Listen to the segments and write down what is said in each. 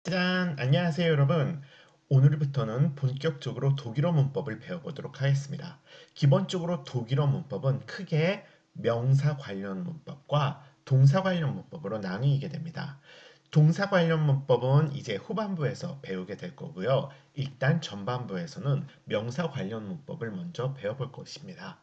짠! 안녕하세요, 여러분. 오늘부터는 본격적으로 독일어 문법을 배워보도록 하겠습니다. 기본적으로 독일어 문법은 크게 명사 관련 문법과 동사 관련 문법으로 나뉘게 됩니다. 동사 관련 문법은 이제 후반부에서 배우게 될 거고요. 일단 전반부에서는 명사 관련 문법을 먼저 배워볼 것입니다.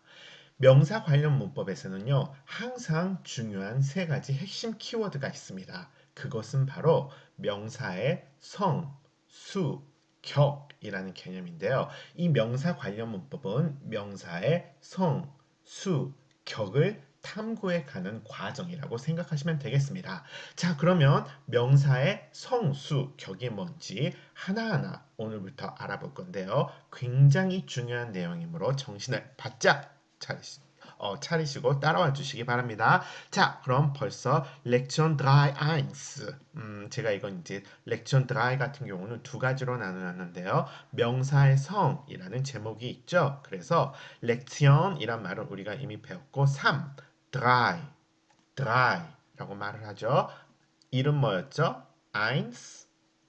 명사 관련 문법에서는요, 항상 중요한 세 가지 핵심 키워드가 있습니다. 그것은 바로 명사의 성, 수, 격이라는 개념인데요. 이 명사 관련 문법은 명사의 성, 수, 격을 탐구해 가는 과정이라고 생각하시면 되겠습니다. 자, 그러면 명사의 성, 수, 격이 뭔지 하나하나 오늘부터 알아볼 건데요. 굉장히 중요한 내용이므로 정신을 바짝 차리시고 따라와 주시기 바랍니다. 자, 그럼 벌써 렉션 3.1. 제가 이건 이제 렉션 3 같은 경우는 두 가지로 나누었는데요. 명사의 성이라는 제목이 있죠. 그래서 렉션이란 말은 우리가 이미 배웠고 3, 드라이, 드라이라고 말을 하죠. 1은 뭐였죠? 1,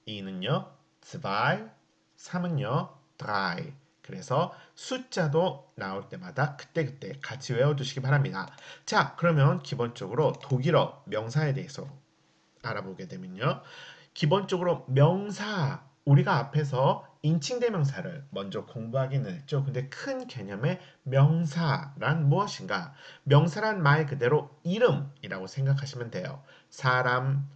2는요, 2, 3은요, drei. 그래서 숫자도 나올 때마다 그때그때 같이 외워두시기 바랍니다. 자, 그러면 기본적으로 독일어 명사에 대해서 알아보게 되면요. 기본적으로 명사, 우리가 앞에서 인칭대명사를 먼저 공부하기는 했죠. 근데 큰 개념의 명사란 무엇인가? 명사란 말 그대로 이름이라고 생각하시면 돼요. 사람,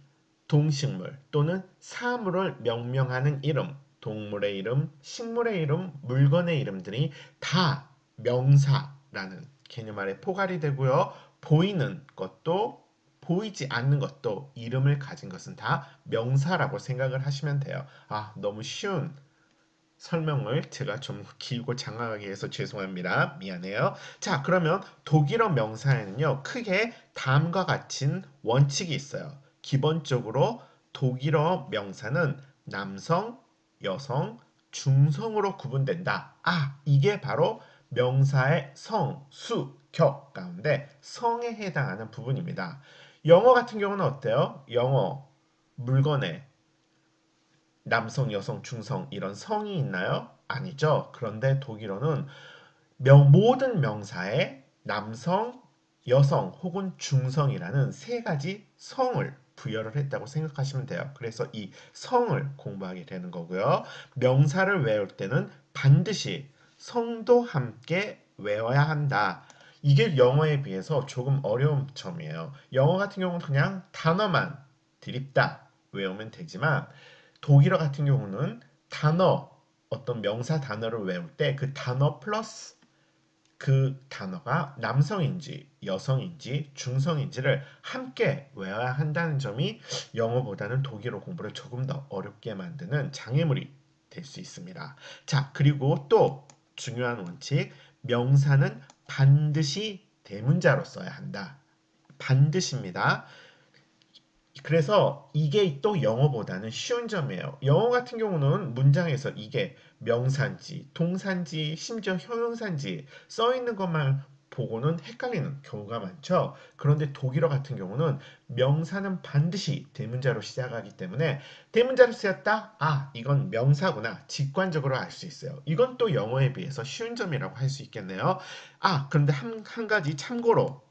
동식물 또는 사물을 명명하는 이름, 동물의 이름, 식물의 이름, 물건의 이름들이 다 명사라는 개념 아래 포괄이 되고요. 보이는 것도 보이지 않는 것도 이름을 가진 것은 다 명사라고 생각을 하시면 돼요. 아, 너무 쉬운 설명을 제가 좀 길고 장황하게 해서 죄송합니다. 미안해요. 자, 그러면 독일어 명사에는요, 크게 다음과 같은 원칙이 있어요. 기본적으로 독일어 명사는 남성, 여성, 중성으로 구분된다. 아, 이게 바로 명사의 성, 수, 격 가운데 성에 해당하는 부분입니다. 영어 같은 경우는 어때요? 영어, 물건에 남성, 여성, 중성 이런 성이 있나요? 아니죠. 그런데 독일어는 모든 명사에 남성, 여성 혹은 중성이라는 세 가지 성을 부여를 했다고 생각하시면 돼요. 그래서 이 성을 공부하게 되는 거고요. 명사를 외울 때는 반드시 성도 함께 외워야 한다. 이게 영어에 비해서 조금 어려운 점이에요. 영어 같은 경우는 그냥 단어만 드립다 외우면 되지만 독일어 같은 경우는 단어, 어떤 명사 단어를 외울 때 그 단어 플러스 그 단어가 남성인지 여성인지 중성인지를 함께 외워야 한다는 점이 영어보다는 독일어 공부를 조금 더 어렵게 만드는 장애물이 될 수 있습니다. 자, 그리고 또 중요한 원칙, 명사는 반드시 대문자로 써야 한다. 반드시입니다. 그래서 이게 또 영어보다는 쉬운 점이에요. 영어 같은 경우는 문장에서 이게 명사인지, 동사인지, 심지어 형용사인지 써 있는 것만 보고는 헷갈리는 경우가 많죠. 그런데 독일어 같은 경우는 명사는 반드시 대문자로 시작하기 때문에 대문자로 쓰였다? 아, 이건 명사구나. 직관적으로 알 수 있어요. 이건 또 영어에 비해서 쉬운 점이라고 할 수 있겠네요. 아, 그런데 한 가지 참고로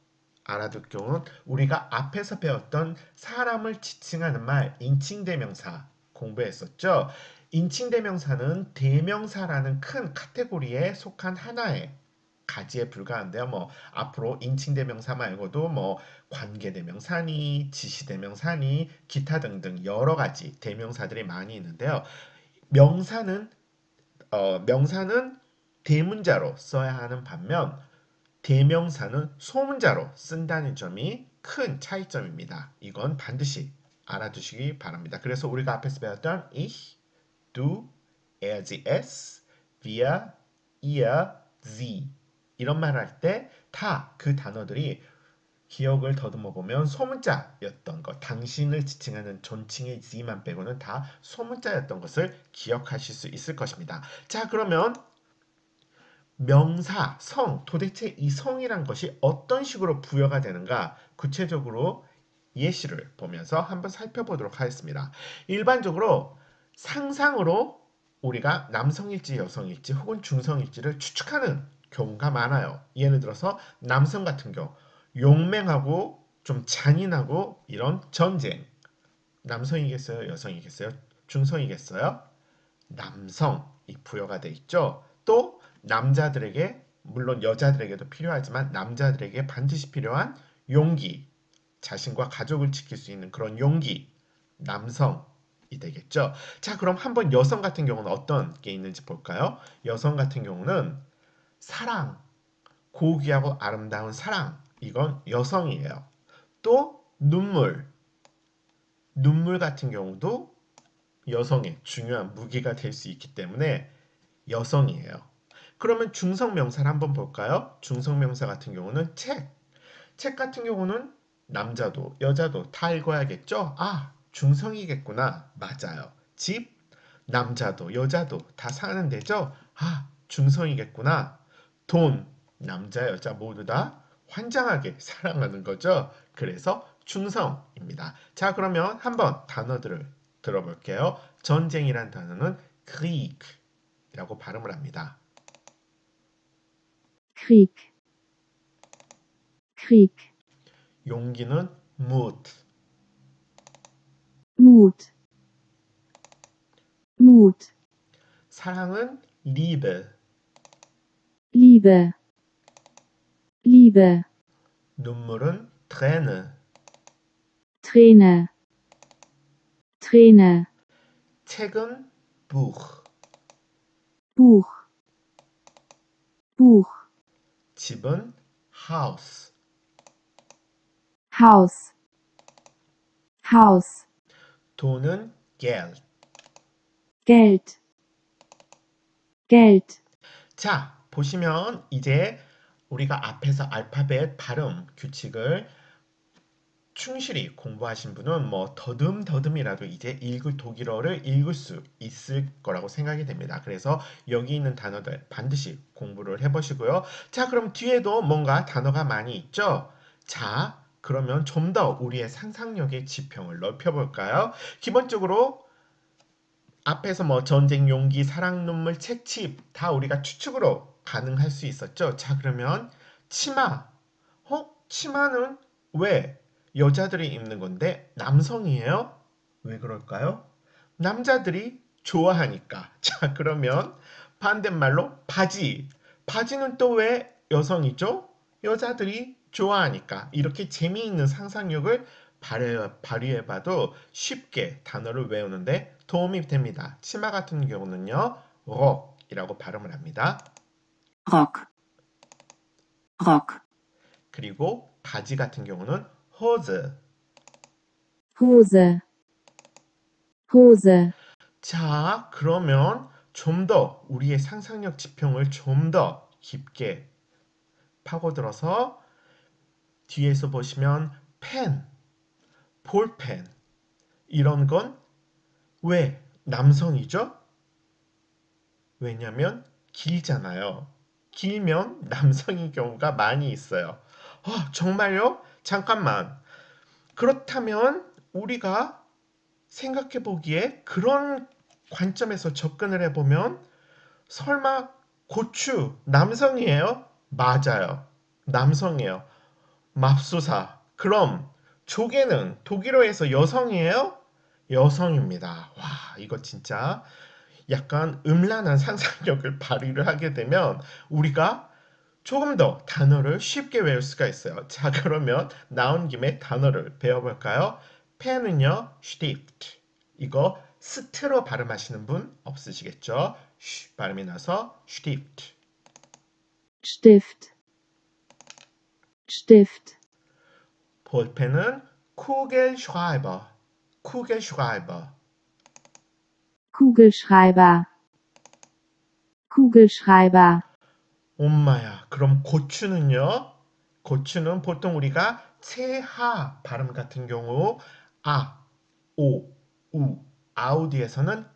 알아둘 경우 우리가 앞에서 배웠던 사람을 지칭하는 말 인칭대명사 공부했었죠. 인칭대명사는 대명사라는 큰 카테고리에 속한 하나의 가지에 불과한데요. 뭐 앞으로 인칭대명사 말고도 뭐 관계대명사니 지시대명사니 기타 등등 여러 가지 대명사들이 많이 있는데요. 명사는 명사는 대문자로 써야 하는 반면 대명사는 소문자로 쓴다는 점이 큰 차이점입니다. 이건 반드시 알아두시기 바랍니다. 그래서 우리가 앞에서 배웠던 ich, du, er, sie, es, wir, ihr, sie 이런 말을 할 때 다 그 단어들이 기억을 더듬어 보면 소문자였던 것, 당신을 지칭하는 존칭의 z만 빼고는 다 소문자였던 것을 기억하실 수 있을 것입니다. 자, 그러면 명사, 성, 도대체 이 성이란 것이 어떤 식으로 부여가 되는가? 구체적으로 예시를 보면서 한번 살펴보도록 하겠습니다. 일반적으로 상상으로 우리가 남성일지 여성일지 혹은 중성일지를 추측하는 경우가 많아요. 예를 들어서 남성 같은 경우 용맹하고 좀 잔인하고 이런 전쟁. 남성이겠어요? 여성이겠어요? 중성이겠어요? 남성이 부여가 돼 있죠. 또 남자들에게 물론 여자들에게도 필요하지만 남자들에게 반드시 필요한 용기, 자신과 가족을 지킬 수 있는 그런 용기, 남성이 되겠죠. 자, 그럼 한번 여성 같은 경우는 어떤 게 있는지 볼까요? 여성 같은 경우는 사랑, 고귀하고 아름다운 사랑, 이건 여성이에요. 또 눈물 같은 경우도 여성의 중요한 무기가 될 수 있기 때문에 여성이에요. 그러면 중성명사를 한번 볼까요? 중성명사 같은 경우는 책 같은 경우는 남자도 여자도 다 읽어야겠죠? 아, 중성이겠구나. 맞아요. 집, 남자도 여자도 다 사는 데죠? 아, 중성이겠구나. 돈, 남자 여자 모두 다 환장하게 사랑하는 거죠. 그래서 중성입니다. 자, 그러면 한번 단어들을 들어볼게요. 전쟁이란 단어는 Krieg이라고 발음을 합니다. Krieg, Krieg, 용기는 Mut, Mut, Mut, 사랑은 Liebe, Liebe, Liebe, 눈물은 Träne, Träne, Träne, 책은 Buch, Buch, Buch, 집은 Haus, Haus, Haus, 돈은 Geld. Geld, Geld, 자, 보시면 이제 우리가 앞에서 알파벳 발음 규칙을 충실히 공부하신 분은 뭐 더듬더듬이라도 이제 읽을 독일어를 읽을 수 있을 거라고 생각이 됩니다. 그래서 여기 있는 단어들 반드시 공부를 해보시고요. 자, 그럼 뒤에도 뭔가 단어가 많이 있죠? 자, 그러면 좀 더 우리의 상상력의 지평을 넓혀볼까요? 기본적으로 앞에서 뭐 전쟁, 용기, 사랑, 눈물, 채집 다 우리가 추측으로 가능할 수 있었죠. 자, 그러면 치마. 치마는 왜 여자들이 입는 건데 남성이에요? 왜 그럴까요? 남자들이 좋아하니까. 자, 그러면 반대말로 바지. 바지는 또 왜 여성이죠? 여자들이 좋아하니까. 이렇게 재미있는 상상력을 발휘해봐도 쉽게 단어를 외우는데 도움이 됩니다. 치마 같은 경우는요, 록이라고 발음을 합니다. Rock, Rock, 그리고 바지 같은 경우는 호즈. Hose, Hose, 자, 그러면 좀 더 우리의 상상력 지평을 좀 더 깊게 파고들어서 뒤에서 보시면 펜, 볼펜 이런 건 왜 남성이죠? 왜냐면 길잖아요. 길면 남성인 경우가 많이 있어요. 정말요? 잠깐만. 그렇다면 우리가 생각해 보기에 그런 관점에서 접근을 해보면 설마 고추 남성이에요? 맞아요. 남성이에요. 맙소사. 그럼 조개는 독일어에서 여성이에요? 여성입니다. 와, 이거 진짜 약간 음란한 상상력을 발휘를 하게 되면 우리가 조금 더 단어를 쉽게 외울 수가 있어요. 자, 그러면 나온 김에 단어를 배워볼까요? 펜은요, Stift. 이거 스트로 발음하시는 분 없으시겠죠? 쉬 발음이 나서 Stift. Stift, Stift, 볼펜은 Kugelschreiber. Kugelschreiber. Kugelschreiber, Kugelschreiber, 엄마야. 그럼 고추는요? 고추는 보통 우리가 체하 발음 같은 경우 아, 오, 우, 아우 뒤에서는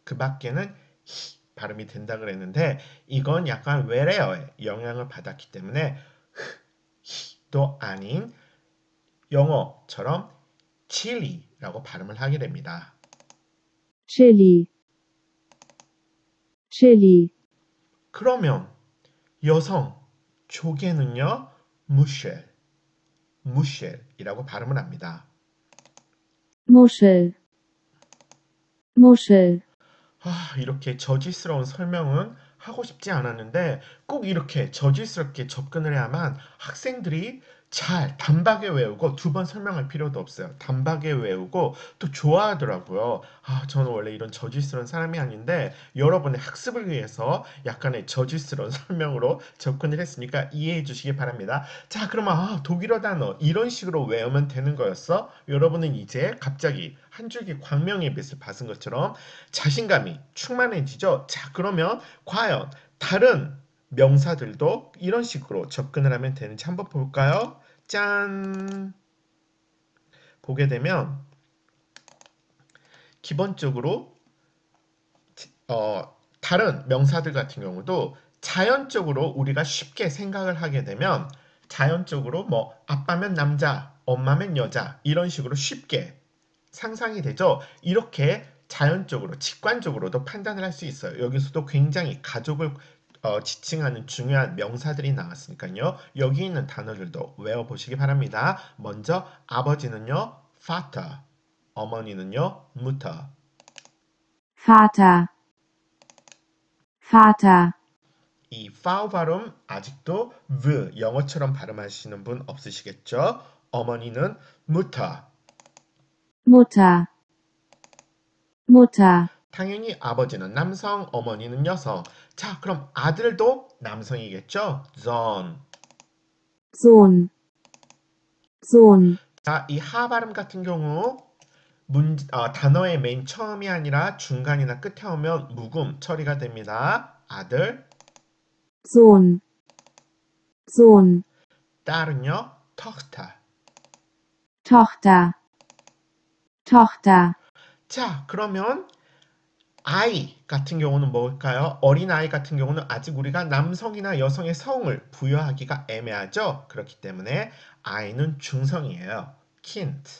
그 밖에는 히 발음이 된다 그랬는데 이건 약간 외래어의 영향을 받았기 때문에 히도 아닌 영어처럼 chili라고 발음을 하게 됩니다. chili, chili, 그러면 여성 조개는요, 무셸, 무셸이라고 발음을 합니다. Muschel, Muschel, 이렇게 저질스러운 설명은 하고 싶지 않았는데 꼭 이렇게 저질스럽게 접근을 해야만 학생들이 잘 단박에 외우고 두 번 설명할 필요도 없어요. 단박에 외우고 또 좋아하더라고요. 저는 원래 이런 저질스러운 사람이 아닌데 여러분의 학습을 위해서 약간의 저질스러운 설명으로 접근을 했으니까 이해해 주시기 바랍니다. 자, 그러면 독일어 단어 이런 식으로 외우면 되는 거였어? 여러분은 이제 갑자기 한 줄기 광명의 빛을 받은 것처럼 자신감이 충만해지죠. 자, 그러면 과연 다른 명사들도 이런 식으로 접근을 하면 되는지 한번 볼까요? 짠! 보게 되면 기본적으로 다른 명사들 같은 경우도 자연적으로 우리가 쉽게 생각을 하게 되면 자연적으로 뭐 아빠면 남자, 엄마면 여자 이런 식으로 쉽게 상상이 되죠. 이렇게 자연적으로, 직관적으로도 판단을 할 수 있어요. 여기서도 굉장히 가족을 지칭하는 중요한 명사들이 나왔으니까요. 여기 있는 단어들도 외워보시기 바랍니다. 먼저 아버지는요, Vater, 어머니는요, Mutter. Vater, Vater, 이 파우 발음 아직도 v 영어처럼 발음하시는 분 없으시겠죠? 어머니는 Mutter. Mutter, Mutter, 당연히 아버지는 남성, 어머니는 여성. 자, 그럼 아들도 남성이겠죠? Sohn. Sohn, Sohn, 자, 이 하 발음 같은 경우 단어의 맨 처음이 아니라 중간이나 끝에 오면 묵음 처리가 됩니다. 아들, Sohn, Sohn, 딸은요, Tochter. Tochter, Tochter, 자, 그러면 아이 같은 경우는 뭘까요? 어린아이 같은 경우는 아직 우리가 남성이나 여성의 성을 부여하기가 애매하죠? 그렇기 때문에 아이는 중성이에요. Kind.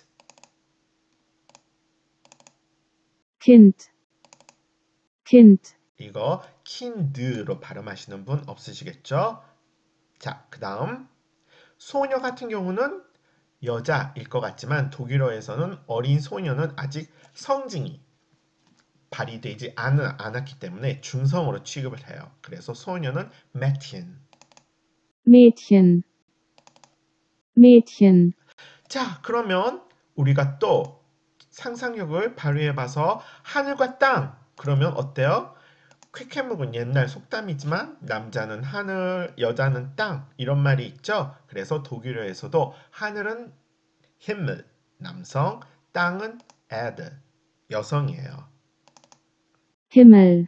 Kind, Kind, 이거 kind로 발음하시는 분 없으시겠죠? 자, 그 다음 소녀 같은 경우는 여자일 것 같지만 독일어에서는 어린 소녀는 아직 성징이 발휘되지 않았기 때문에 중성으로 취급을 해요. 그래서 소녀는 Mädchen. Mädchen, Mädchen, 자, 그러면 우리가 또 상상력을 발휘해봐서 하늘과 땅 그러면 어때요? 쾌쾌묵은 옛날 속담이지만 남자는 하늘, 여자는 땅 이런 말이 있죠. 그래서 독일어에서도 하늘은 Himmel, 남성, 땅은 Erde, 여성이에요. Himmel,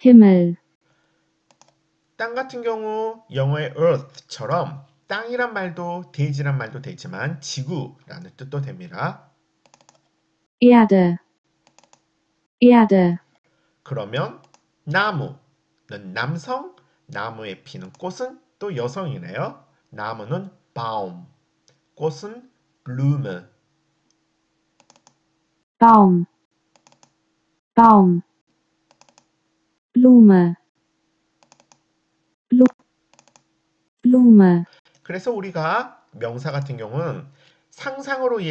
Himmel, 땅 같은 경우 영어의 Earth처럼 땅이란 말도 대지란 말도 되지만 지구라는 뜻도 됩니다. Erde, Erde, 그러면 나무는 남성, 나무에 피는 꽃은 또 여성이네요. 나무는 Baum, 꽃은 Blume. Baum, Baum, Blume, Blu Blume, 그래서 우리가 명사 같은 경우는 상상으로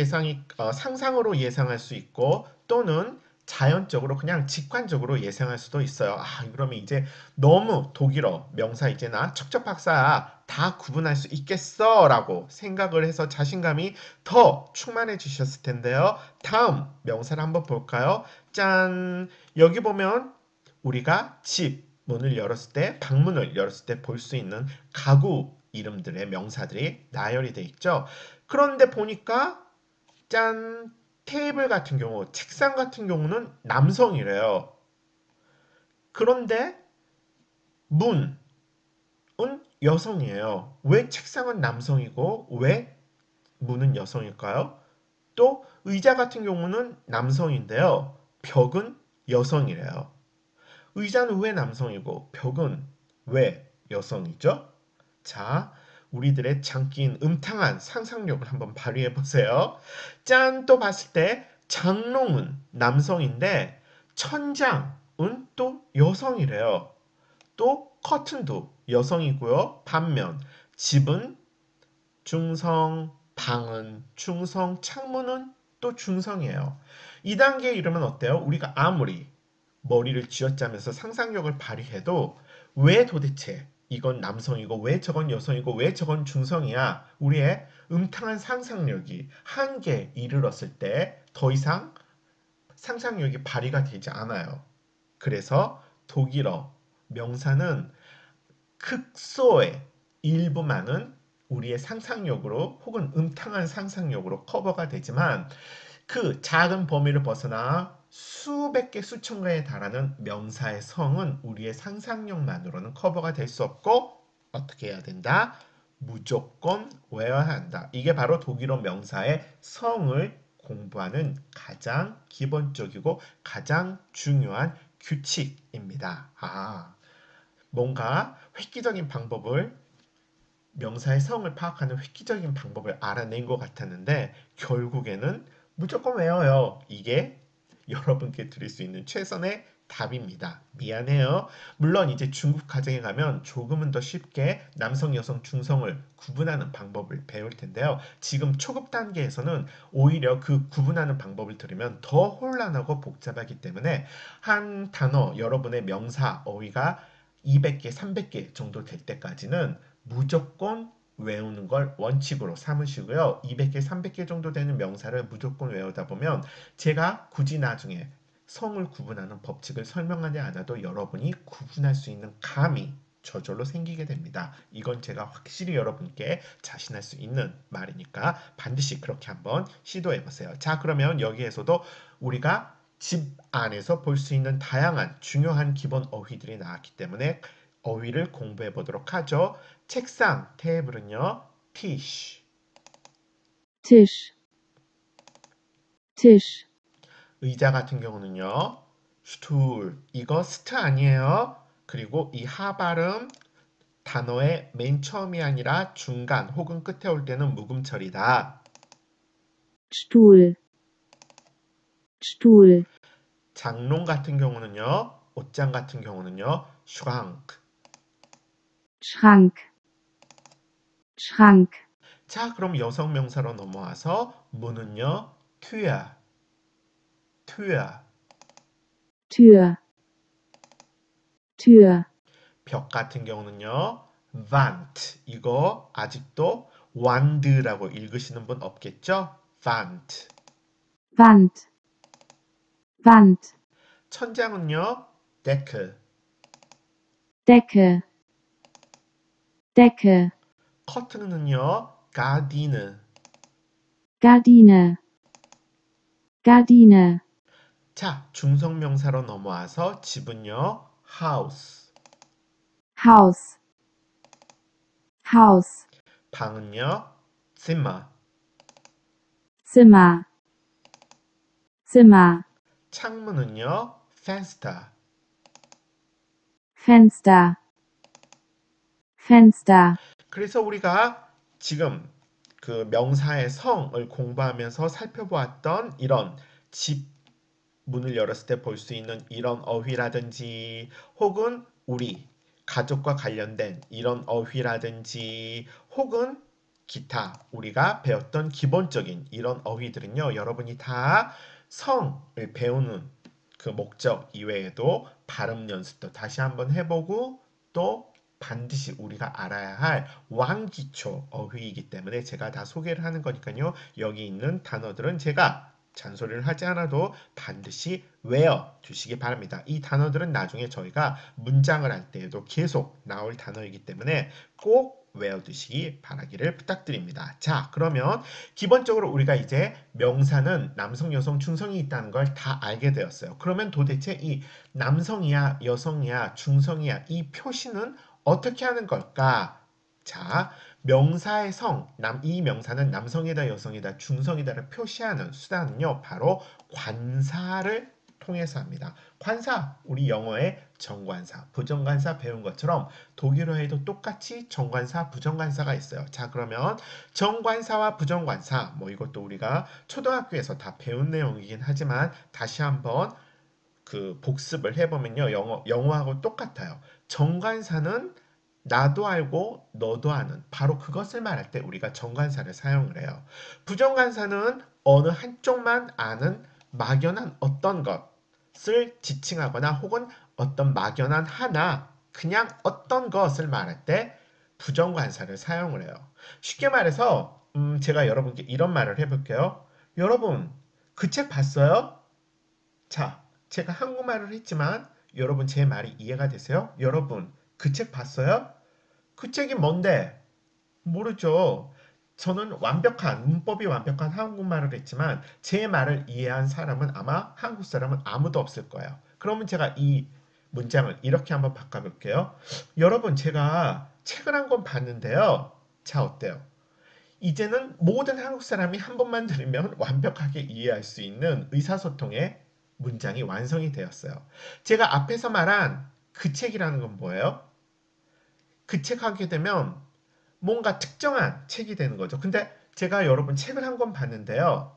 예상할 수 있고 또는 자연적으로 그냥 직관적으로 예상할 수도 있어요. 그러면 이제 너무 독일어 명사 이제 나 척척박사 다 구분할 수 있겠어라고 생각을 해서 자신감이 더 충만해지셨을 텐데요. 다음 명사를 한번 볼까요? 짠! 여기 보면 우리가 집 문을 열었을 때, 방문을 열었을 때 볼 수 있는 가구 이름들의 명사들이 나열이 돼 있죠. 그런데 보니까 짠 테이블 같은 경우, 책상 같은 경우는 남성이래요. 그런데 문은 여성이에요. 왜 책상은 남성이고 왜 문은 여성일까요? 또 의자 같은 경우는 남성인데요. 벽은 여성이래요. 의자는 왜 남성이고 벽은 왜 여성이죠? 자, 우리들의 장기인 음탕한 상상력을 한번 발휘해 보세요. 짠! 또 봤을 때 장롱은 남성인데 천장은 또 여성이래요. 또 커튼도 여성이고요. 반면 집은 중성, 방은 중성, 창문은 또 중성이에요. 2단계 이러면 어때요? 우리가 아무리 머리를 쥐어짜면서 상상력을 발휘해도 왜 도대체 이건 남성이고 왜 저건 여성이고 왜 저건 중성이야? 우리의 음탕한 상상력이 한계에 이르렀을 때 더 이상 상상력이 발휘가 되지 않아요. 그래서 독일어 명사는 극소의 일부만은 우리의 상상력으로 혹은 음탕한 상상력으로 커버가 되지만 그 작은 범위를 벗어나 수백 개, 수천 개에 달하는 명사의 성은 우리의 상상력만으로는 커버가 될 수 없고 어떻게 해야 된다? 무조건 외워야 한다. 이게 바로 독일어 명사의 성을 공부하는 가장 기본적이고 가장 중요한 규칙입니다. 뭔가 획기적인 방법을 명사의 성을 파악하는 획기적인 방법을 알아낸 것 같았는데 결국에는 무조건 외워요. 이게 여러분께 드릴 수 있는 최선의 답입니다. 미안해요. 물론 이제 중급 가정에 가면 조금은 더 쉽게 남성, 여성, 중성을 구분하는 방법을 배울 텐데요. 지금 초급 단계에서는 오히려 그 구분하는 방법을 들으면 더 혼란하고 복잡하기 때문에 한 단어, 여러분의 명사, 어휘가 200개, 300개 정도 될 때까지는 무조건 외우는 걸 원칙으로 삼으시고요. 200개, 300개 정도 되는 명사를 무조건 외우다 보면 제가 굳이 나중에 성을 구분하는 법칙을 설명하지 않아도 여러분이 구분할 수 있는 감이 저절로 생기게 됩니다. 이건 제가 확실히 여러분께 자신할 수 있는 말이니까 반드시 그렇게 한번 시도해 보세요. 자, 그러면 여기에서도 우리가 집 안에서 볼 수 있는 다양한 중요한 기본 어휘들이 나왔기 때문에 어휘를 공부해 보도록 하죠. 책상, 테이블은요. Tisch. Tisch, Tisch, 의자 같은 경우는요. Stuhl. 이거 스트 아니에요. 그리고 이 하 발음 단어의 맨 처음이 아니라 중간 혹은 끝에 올 때는 묵음처리다. Stuhl, Stuhl, 장롱 같은 경우는요. 옷장 같은 경우는요. Schrank. Schrank, Schrank, 자, 그럼 여성 명사로 넘어와서 문은요. Tür. Tür. Tür, Tür, 벽 같은 경우는요. Wand. 이거 아직도 완드라고 읽으시는 분 없겠죠? Wand. Wand, Wand, 천장은요. Decke. Decke, Decke, 커튼은요. Gardine. Gardine, Gardine, 자, 중성명사로 넘어와서 집은요. House. Haus, Haus, 방은요. Zimmer. Zimmer, Zimmer, 창문은요. Fenster. Fenster, Fenster, 그래서 우리가 지금 그 명사의 성을 공부하면서 살펴보았던 이런 집 문을 열었을 때 볼 수 있는 이런 어휘라든지 혹은 우리 가족과 관련된 이런 어휘라든지 혹은 기타 우리가 배웠던 기본적인 이런 어휘들은요. 여러분이 다 성을 배우는 그 목적 이외에도 발음 연습도 다시 한번 해보고 또 반드시 우리가 알아야 할 왕기초 어휘이기 때문에 제가 다 소개를 하는 거니까요. 여기 있는 단어들은 제가 잔소리를 하지 않아도 반드시 외워 두시기 바랍니다. 이 단어들은 나중에 저희가 문장을 할 때에도 계속 나올 단어이기 때문에 꼭 외워두시기 바라기를 부탁드립니다. 자, 그러면 기본적으로 우리가 이제 명사는 남성, 여성, 중성이 있다는 걸 다 알게 되었어요. 그러면 도대체 이 남성이야, 여성이야, 중성이야 이 표시는 어떻게 하는 걸까? 자, 명사의 성, 이 명사는 남성이다, 여성이다, 중성이다를 표시하는 수단은요, 바로 관사를 통해서 합니다. 관사, 우리 영어의 정관사, 부정관사 배운 것처럼 독일어에도 똑같이 정관사, 부정관사가 있어요. 자, 그러면 정관사와 부정관사, 뭐 이것도 우리가 초등학교에서 다 배운 내용이긴 하지만 다시 한번 그 복습을 해보면요. 영어하고 똑같아요. 정관사는 나도 알고 너도 아는 바로 그것을 말할 때 우리가 정관사를 사용을 해요. 부정관사는 어느 한쪽만 아는 막연한 어떤 것을 지칭하거나 혹은 어떤 막연한 하나 그냥 어떤 것을 말할 때 부정관사를 사용을 해요. 쉽게 말해서 제가 여러분께 이런 말을 해볼게요. 여러분 그 책 봤어요? 자, 제가 한국말을 했지만 여러분 제 말이 이해가 되세요? 여러분 그 책 봤어요? 그 책이 뭔데? 모르죠. 저는 문법이 완벽한 한국말을 했지만 제 말을 이해한 사람은 아마 한국 사람은 아무도 없을 거예요. 그러면 제가 이 문장을 이렇게 한번 바꿔볼게요. 여러분 제가 책을 한 권 봤는데요. 자, 어때요? 이제는 모든 한국 사람이 한 번만 들으면 완벽하게 이해할 수 있는 의사소통의 문장이 완성이 되었어요. 제가 앞에서 말한 그 책이라는 건 뭐예요? 그 책 하게 되면 뭔가 특정한 책이 되는 거죠. 근데 제가 여러분 책을 한 권 봤는데요.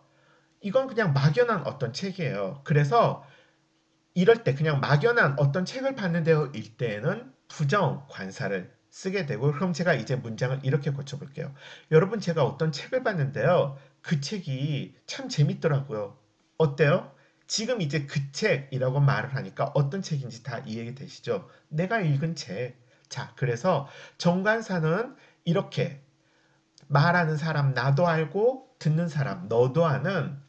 이건 그냥 막연한 어떤 책이에요. 그래서 이럴 때 그냥 막연한 어떤 책을 봤는데요. 일 때에는 부정 관사를 쓰게 되고 그럼 제가 이제 문장을 이렇게 고쳐볼게요. 여러분 제가 어떤 책을 봤는데요. 그 책이 참 재밌더라고요. 어때요? 지금 이제 그 책이라고 말을 하니까 어떤 책인지 다 이해되시죠? 내가 읽은 책. 자, 그래서 정관사는 이렇게 말하는 사람 나도 알고 듣는 사람 너도 아는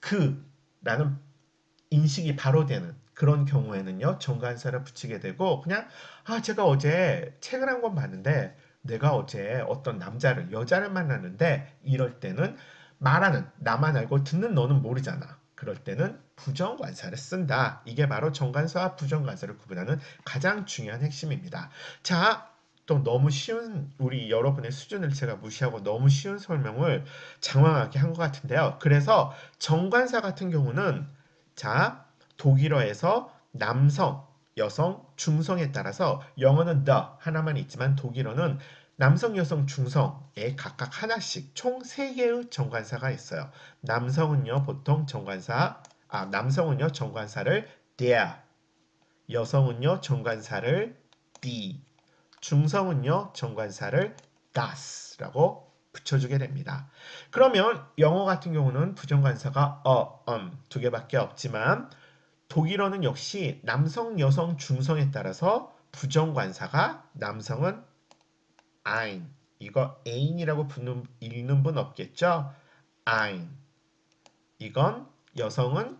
그라는 인식이 바로 되는 그런 경우에는요, 정관사를 붙이게 되고, 그냥, 제가 어제 책을 한 권 봤는데, 내가 어제 어떤 여자를 만났는데, 이럴 때는 말하는, 나만 알고 듣는 너는 모르잖아. 그럴 때는 부정관사를 쓴다. 이게 바로 정관사와 부정관사를 구분하는 가장 중요한 핵심입니다. 자, 또 너무 쉬운, 우리 여러분의 수준을 제가 무시하고 너무 쉬운 설명을 장황하게 한 것 같은데요. 그래서 정관사 같은 경우는 자, 독일어에서 남성, 여성, 중성에 따라서 영어는 the 하나만 있지만 독일어는 남성, 여성, 중성에 각각 하나씩 총 3개의 정관사가 있어요. 남성은요 정관사를 der, 여성은요 정관사를 die, 중성은요 정관사를 das라고 붙여주게 됩니다. 그러면 영어 같은 경우는 부정관사가 두 개밖에 없지만 독일어는 역시 남성, 여성, 중성에 따라서 부정관사가 남성은 ein, 이거 ein이라고 읽는 분 없겠죠? ein. 이건 여성은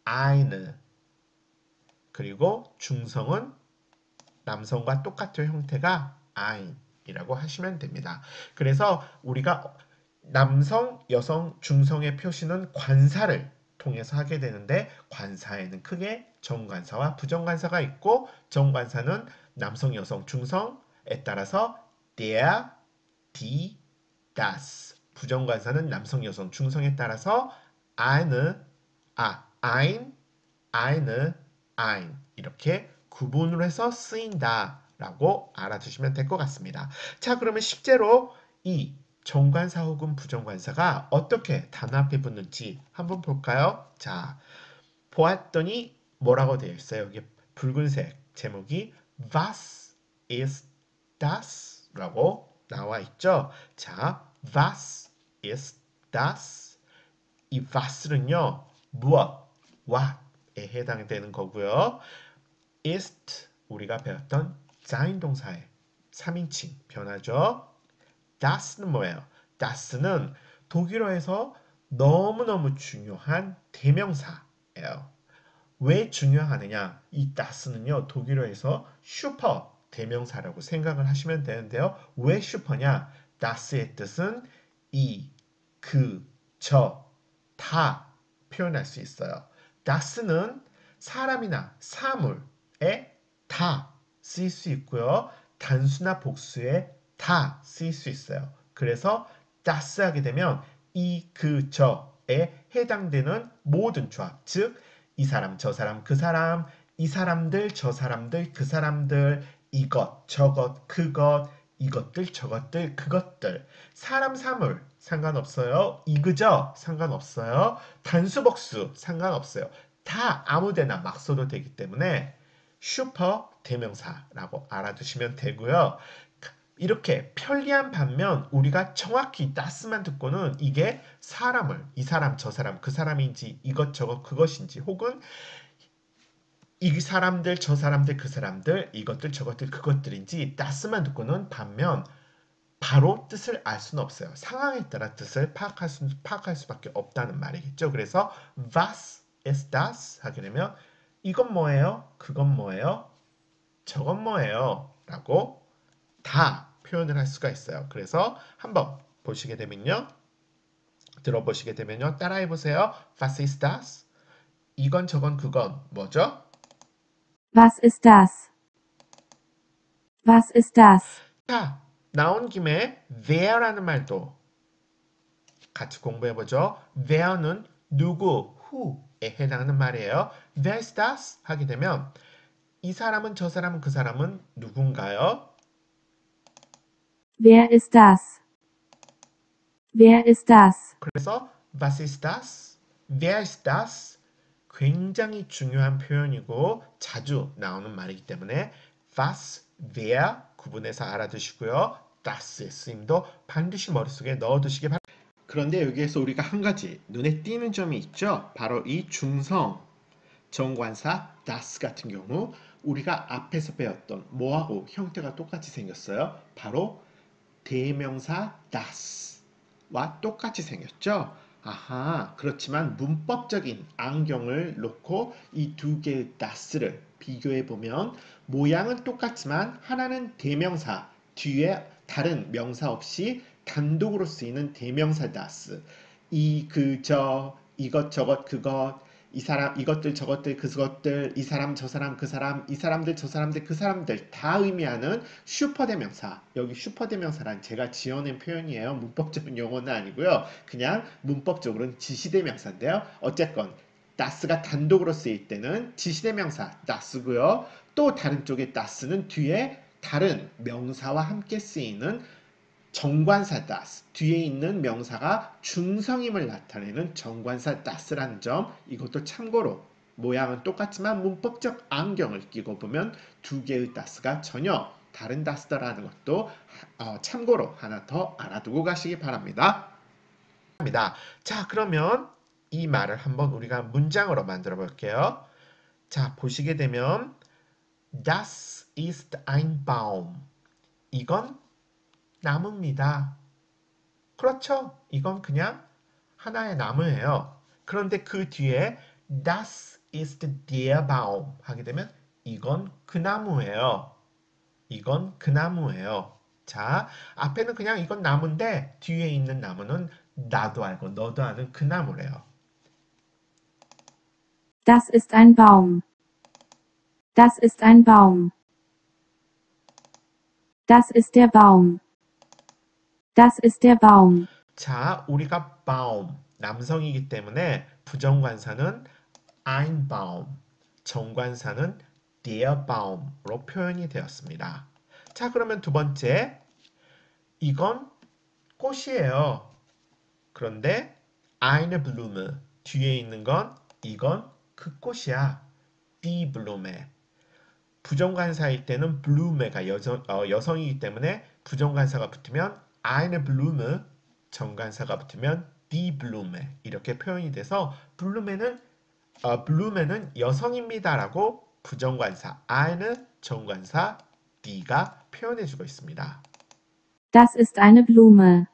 eine. 그리고 중성은 남성과 똑같은 형태가 ein이라고 하시면 됩니다. 그래서 우리가 남성, 여성, 중성의 표시는 관사를 통해서 하게 되는데 관사에는 크게 정관사와 부정관사가 있고 정관사는 남성, 여성, 중성에 따라서 der, die, das. 부정관사는 남성, 여성, 중성에 따라서 ein, ein 이렇게 구분을 해서 쓰인다라고 알아두시면 될 것 같습니다. 자, 그러면 실제로 이 정관사 혹은 부정관사가 어떻게 단어 앞에 붙는지 한번 볼까요? 자, 보았더니 뭐라고 되어 있어요? 여기 붉은색 제목이 Was ist das? 라고 나와 있죠. 자, Was ist das? 이 was는요, 무엇, what에 해당되는 거고요. ist 우리가 배웠던 sein 동사의 3인칭 변화죠. das는 뭐예요? das는 독일어에서 너무너무 중요한 대명사예요. 왜 중요하느냐? 이 das는요, 독일어에서 슈퍼 대명사라고 생각을 하시면 되는데요. 왜 슈퍼냐? das의 뜻은 이, 그, 다 표현할 수 있어요. das는 사람이나 사물에 다 쓰일 수 있고요. 단수나 복수에 다 쓰일 수 있어요. 그래서 das 하게 되면 이, 그, 에 해당되는 모든 조합, 즉 이 사람, 저 사람, 그 사람, 이 사람들, 저 사람들, 그 사람들, 이것, 저것, 그것, 이것들, 저것들, 그것들. 사람, 사물 상관없어요. 이그저 상관없어요. 단수복수 상관없어요. 다 아무데나 막 써도 되기 때문에 슈퍼 대명사라고 알아두시면 되고요. 이렇게 편리한 반면 우리가 정확히 따스만 듣고는 이게 사람을 이 사람 저 사람 그 사람인지 이것저것 그것인지 혹은 이 사람들 저 사람들 그 사람들 이것들 저것들 그것들인지 따스만 듣고는 반면 바로 뜻을 알 수는 없어요. 상황에 따라 뜻을 파악할 수밖에 없다는 말이겠죠. 그래서 was ist das 하게 되면 이건 뭐예요? 그건 뭐예요? 저건 뭐예요? 라고 다 표현을 할 수가 있어요. 그래서 한번 보시게 되면요. 들어보시게 되면요. 따라해 보세요. Was ist das? 이건 저건 그건 뭐죠? Was ist das? Was ist das? 자, 나온 김에 there라는 말도 같이 공부해 보죠. there는 누구, who에 해당하는 말이에요. Wer ist das? 하게 되면 이 사람은 저 사람은 그 사람은 누군가요? Wer ist das? Wer ist das? 그래서 was ist das? Wer ist das? 굉장히 중요한 표현이고 자주 나오는 말이기 때문에 was, wer 구분해서 알아두시고요. das의 쓰임도 반드시 머릿속에 넣어두시기 바랍니다. 그런데 여기에서 우리가 한 가지 눈에 띄는 점이 있죠. 바로 이 중성 정관사 das 같은 경우 우리가 앞에서 배웠던 뭐하고 형태가 똑같이 생겼어요. 바로 대명사 das와 똑같이 생겼죠. 아하, 그렇지만 문법적인 안경을 놓고 이 두 개의 das를 비교해 보면 모양은 똑같지만 하나는 대명사, 뒤에 다른 명사 없이 단독으로 쓰이는 대명사 das. 이, 그, 저, 이것, 저것, 그것, 이 사람, 이것들, 저것들, 그것들, 이 사람, 저 사람, 그 사람, 이 사람들, 저 사람들, 그 사람들 다 의미하는 슈퍼대명사. 여기 슈퍼대명사란 제가 지어낸 표현이에요. 문법적인 용어는 아니고요. 그냥 문법적으로는 지시대명사인데요. 어쨌건 das가 단독으로 쓰일 때는 지시대명사 das고요. 또 다른 쪽에 das는 뒤에 다른 명사와 함께 쓰이는 정관사 das, 뒤에 있는 명사가 중성임을 나타내는 정관사 das라는 점, 이것도 참고로 모양은 똑같지만 문법적 안경을 끼고 보면 두 개의 das가 전혀 다른 das다라는 것도 참고로 하나 더 알아두고 가시기 바랍니다. 자, 그러면 이 말을 한번 우리가 문장으로 만들어 볼게요. 자, 보시게 되면 Das ist ein Baum. 이건 나무입니다. 그렇죠. 이건 그냥 하나의 나무예요. 그런데 그 뒤에 Das ist der Baum 하게 되면 이건 그 나무예요. 이건 그 나무예요. 자, 앞에는 그냥 이건 나무인데 뒤에 있는 나무는 나도 알고 너도 아는 그 나무래요. Das ist ein Baum. Das ist ein Baum. Das ist der Baum. Das ist der Baum. 자, 우리가 Baum, 남성이기 때문에 부정관사는 ein Baum, 정관사는 der Baum으로 표현이 되었습니다. 자, 그러면 두 번째, 이건 꽃이에요. 그런데 eine Blume, 뒤에 있는 건 이건 그 꽃이야. Die Blume. 부정관사일 때는 Blume가 여성이기 때문에 부정관사가 붙으면 eine Blume, 정관사가 붙으면 die Blume 이렇게 표현이 돼서 블루메는 여성입니다라고 부정관사 eine, 정관사 die가 표현해주고 있습니다. Das ist eine Blume.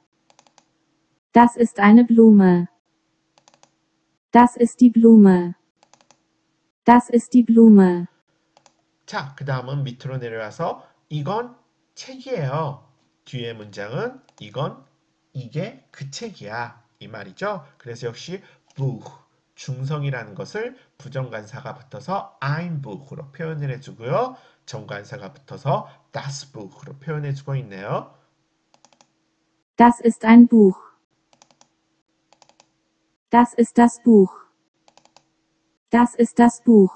Das ist eine Blume. Das ist die Blume. Das ist die Blume. 자, 그 다음은 밑으로 내려와서 이건 책이에요. 뒤에 문장은 이게 그 책이야. 이 말이죠. 그래서 역시 Buch, 중성이라는 것을 부정관사가 붙어서 ein Buch로 표현을 해주고요. 정관사가 붙어서 das Buch로 표현해주고 있네요. Das ist ein Buch. Das ist das Buch. Das ist das Buch.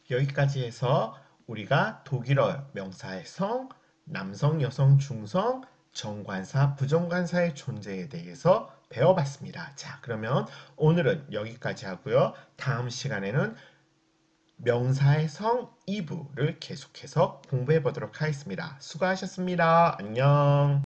여기까지 해서 우리가 독일어 명사의 성, 남성, 여성, 중성, 정관사, 부정관사의 존재에 대해서 배워봤습니다. 자, 그러면 오늘은 여기까지 하고요. 다음 시간에는 명사의 성 2부를 계속해서 공부해 보도록 하겠습니다. 수고하셨습니다. 안녕.